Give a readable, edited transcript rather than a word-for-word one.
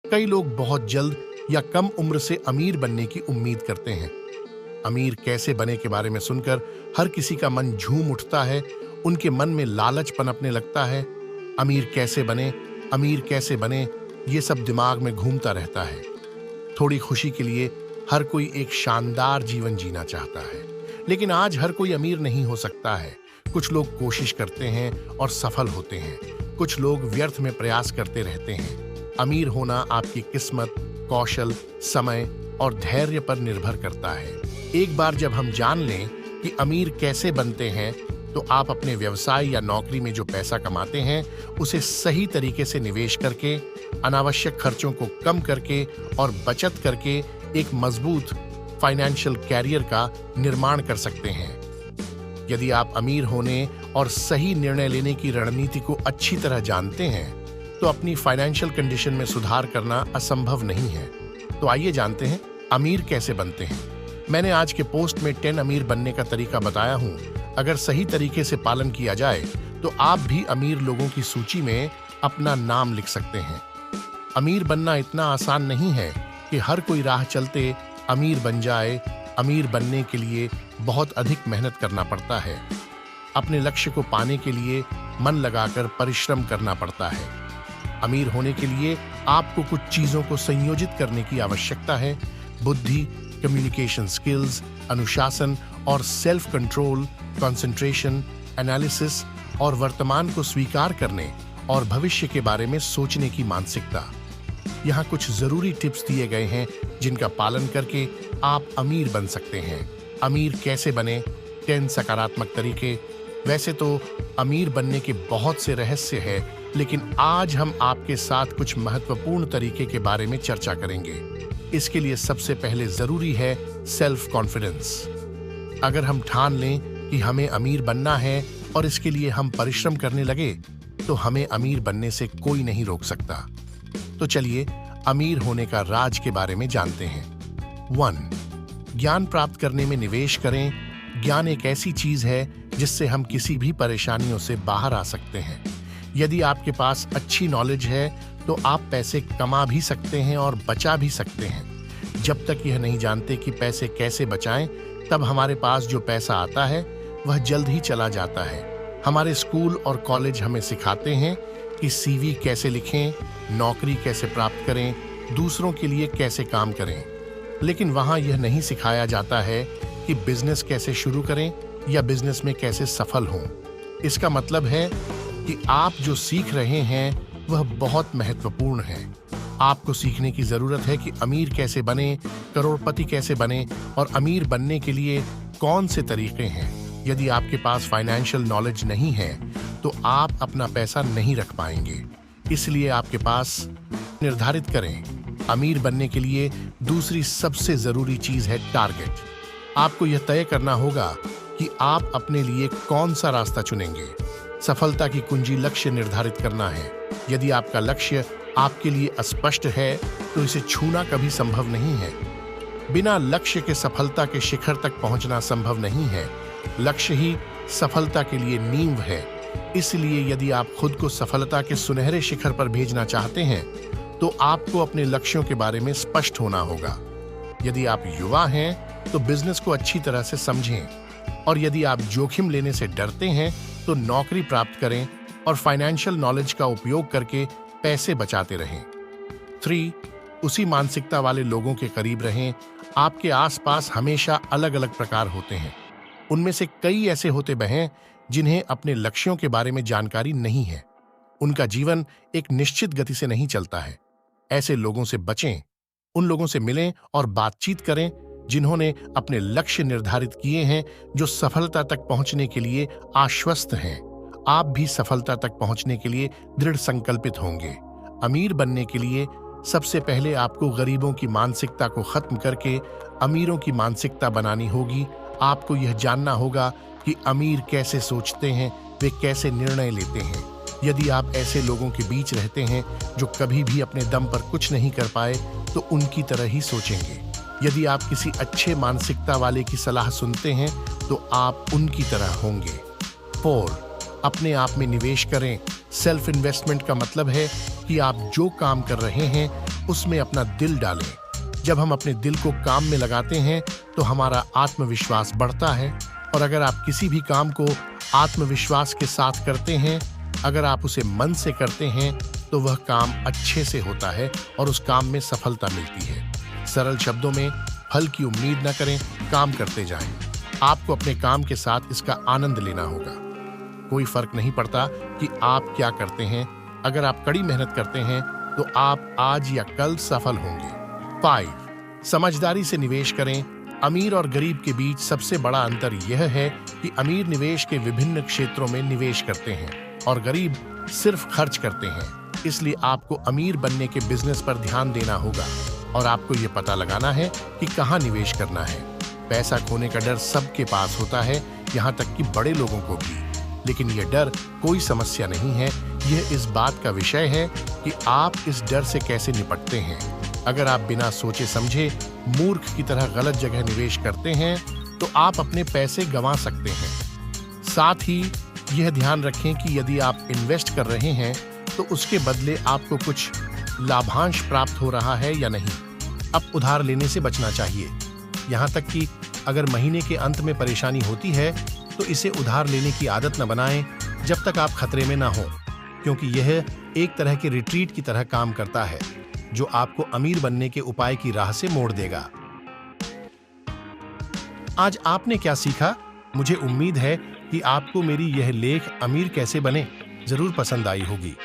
कई लोग बहुत जल्द या कम उम्र से अमीर बनने की उम्मीद करते हैं। अमीर कैसे बने के बारे में सुनकर हर किसी का मन झूम उठता है, उनके मन में लालच पनपने लगता है। अमीर कैसे बने, अमीर कैसे बने, ये सब दिमाग में घूमता रहता है। थोड़ी खुशी के लिए हर कोई एक शानदार जीवन जीना चाहता है, लेकिन आज हर कोई अमीर नहीं हो सकता है। कुछ लोग कोशिश करते हैं और सफल होते हैं, कुछ लोग व्यर्थ में प्रयास करते रहते हैं। अमीर होना आपकी किस्मत, कौशल, समय और धैर्य पर निर्भर करता है। एक बार जब हम जान लें कि अमीर कैसे बनते हैं, तो आप अपने व्यवसाय या नौकरी में जो पैसा कमाते हैं, उसे सही तरीके से निवेश करके, अनावश्यक खर्चों को कम करके और बचत करके एक मजबूत फाइनेंशियल कैरियर का निर्माण कर सकते हैं। यदि आप अमीर होने और सही निर्णय लेने की रणनीति को अच्छी तरह जानते हैं, तो अपनी फाइनेंशियल कंडीशन में सुधार करना असंभव नहीं है। तो आइए जानते हैं अमीर कैसे बनते हैं। मैंने आज के पोस्ट में 10 अमीर बनने का तरीका बताया हूं। अगर सही तरीके से पालन किया जाए, तो आप भी अमीर लोगों की सूची में अपना नाम लिख सकते हैं। अमीर बनना इतना आसान नहीं है कि हर कोई राह चलते अमीर बन जाए। अमीर बनने के लिए बहुत अधिक मेहनत करना पड़ता है। अपने लक्ष्य को पाने के लिए मन लगाकर परिश्रम करना पड़ता है। अमीर होने के लिए आपको कुछ चीजों को संयोजित करने की आवश्यकता है। बुद्धि, कम्युनिकेशन स्किल्स, अनुशासन और सेल्फ कंट्रोल, कंसंट्रेशन, एनालिसिस और वर्तमान को स्वीकार करने और भविष्य के बारे में सोचने की मानसिकता। यहाँ कुछ जरूरी टिप्स दिए गए हैं जिनका पालन करके आप अमीर बन सकते हैं। अमीर कैसे बने, 10 सकारात्मक तरीके। वैसे तो अमीर बनने के बहुत से रहस्य हैं, लेकिन आज हम आपके साथ कुछ महत्वपूर्ण तरीके के बारे में चर्चा करेंगे। इसके लिए सबसे पहले जरूरी है सेल्फ कॉन्फिडेंस। अगर हम ठान लें कि हमें अमीर बनना है और इसके लिए हम परिश्रम करने लगे, तो हमें अमीर बनने से कोई नहीं रोक सकता। तो चलिए अमीर होने का राज के बारे में जानते हैं। 1. ज्ञान प्राप्त करने में निवेश करें। ज्ञान एक ऐसी चीज है जिससे हम किसी भी परेशानियों से बाहर आ सकते हैं। यदि आपके पास अच्छी नॉलेज है, तो आप पैसे कमा भी सकते हैं और बचा भी सकते हैं। जब तक यह नहीं जानते कि पैसे कैसे बचाएं, तब हमारे पास जो पैसा आता है वह जल्द ही चला जाता है। हमारे स्कूल और कॉलेज हमें सिखाते हैं कि सीवी कैसे लिखें, नौकरी कैसे प्राप्त करें, दूसरों के लिए कैसे काम करें, लेकिन वहां यह नहीं सिखाया जाता है कि बिजनेस कैसे शुरू करें या बिजनेस में कैसे सफल हों। इसका मतलब है कि आप जो सीख रहे हैं वह बहुत महत्वपूर्ण है। आपको सीखने की जरूरत है कि अमीर कैसे बने, करोड़पति कैसे बने और अमीर बनने के लिए कौन से तरीके हैं। यदि आपके पास फाइनेंशियल नॉलेज नहीं है, तो आप अपना पैसा नहीं रख पाएंगे। इसलिए आपके पास निर्धारित करें। अमीर बनने के लिए दूसरी सबसे जरूरी चीज है टारगेट। आपको यह तय करना होगा कि आप अपने लिए कौन सा रास्ता चुनेंगे। सफलता की कुंजी लक्ष्य निर्धारित करना है। यदि आपका लक्ष्य आपके लिए अस्पष्ट है, तो इसे छूना कभी संभव नहीं है। बिना लक्ष्य के सफलता के शिखर तक पहुंचना संभव नहीं है। लक्ष्य ही सफलता के लिए नींव है। इसलिए यदि आप खुद को सफलता के सुनहरे शिखर पर भेजना चाहते हैं, तो आपको अपने लक्ष्यों के बारे में स्पष्ट होना होगा। यदि आप युवा हैं, तो बिजनेस को अच्छी तरह से समझें, और यदि आप जोखिम लेने से डरते हैं, तो नौकरी प्राप्त करें और फाइनेंशियल नॉलेज का उपयोग करके पैसे बचाते रहें। 3. उसी मानसिकता वाले लोगों के करीब रहें। आपके आसपास हमेशा अलग अलग प्रकार होते हैं। उनमें से कई ऐसे होते हैं जिन्हें अपने लक्ष्यों के बारे में जानकारी नहीं है। उनका जीवन एक निश्चित गति से नहीं चलता है। ऐसे लोगों से बचें। उन लोगों से मिलें और बातचीत करें जिन्होंने अपने लक्ष्य निर्धारित किए हैं, जो सफलता तक पहुंचने के लिए आश्वस्त हैं। आप भी सफलता तक पहुंचने के लिए दृढ़ संकल्पित होंगे। अमीर बनने के लिए सबसे पहले आपको गरीबों की मानसिकता को खत्म करके अमीरों की मानसिकता बनानी होगी। आपको यह जानना होगा कि अमीर कैसे सोचते हैं, वे कैसे निर्णय लेते हैं। यदि आप ऐसे लोगों के बीच रहते हैं जो कभी भी अपने दम पर कुछ नहीं कर पाए, तो उनकी तरह ही सोचेंगे। यदि आप किसी अच्छे मानसिकता वाले की सलाह सुनते हैं, तो आप उनकी तरह होंगे। 4. अपने आप में निवेश करें। सेल्फ इन्वेस्टमेंट का मतलब है कि आप जो काम कर रहे हैं उसमें अपना दिल डालें। जब हम अपने दिल को काम में लगाते हैं तो हमारा आत्मविश्वास बढ़ता है, और अगर आप किसी भी काम को आत्मविश्वास के साथ करते हैं, अगर आप उसे मन से करते हैं, तो वह काम अच्छे से होता है और उस काम में सफलता मिलती है। सरल शब्दों में, फल की उम्मीद न करें, काम करते जाएं। आपको अपने काम के साथ इसका आनंद लेना होगा। कोई फर्क नहीं पड़ता कि आप क्या करते हैं, अगर आप कड़ी मेहनत करते हैं तो आप आज या कल सफल होंगे। 5. समझदारी से निवेश करें। अमीर और गरीब के बीच सबसे बड़ा अंतर यह है कि अमीर निवेश के विभिन्न क्षेत्रों में निवेश करते हैं और गरीब सिर्फ खर्च करते हैं। इसलिए आपको अमीर बनने के बिजनेस पर ध्यान देना होगा और आपको ये पता लगाना है कि कहाँ निवेश करना है। पैसा खोने का डर सबके पास होता है, यहाँ तक कि बड़े लोगों को भी। लेकिन यह डर कोई समस्या नहीं है, यह इस बात का विषय है कि आप इस डर से कैसे निपटते हैं। अगर आप बिना सोचे समझे मूर्ख की तरह गलत जगह निवेश करते हैं तो आप अपने पैसे गंवा सकते हैं। साथ ही यह ध्यान रखें कि यदि आप इन्वेस्ट कर रहे हैं तो उसके बदले आपको कुछ लाभांश प्राप्त हो रहा है या नहीं। अब उधार लेने से बचना चाहिए। यहाँ तक कि अगर महीने के अंत में परेशानी होती है तो इसे उधार लेने की आदत न बनाएं जब तक आप खतरे में ना हो, क्योंकि यह एक तरह के रिट्रीट की तरह काम करता है जो आपको अमीर बनने के उपाय की राह से मोड़ देगा। आज आपने क्या सीखा? मुझे उम्मीद है कि आपको मेरी यह लेख अमीर कैसे बने जरूर पसंद आई होगी।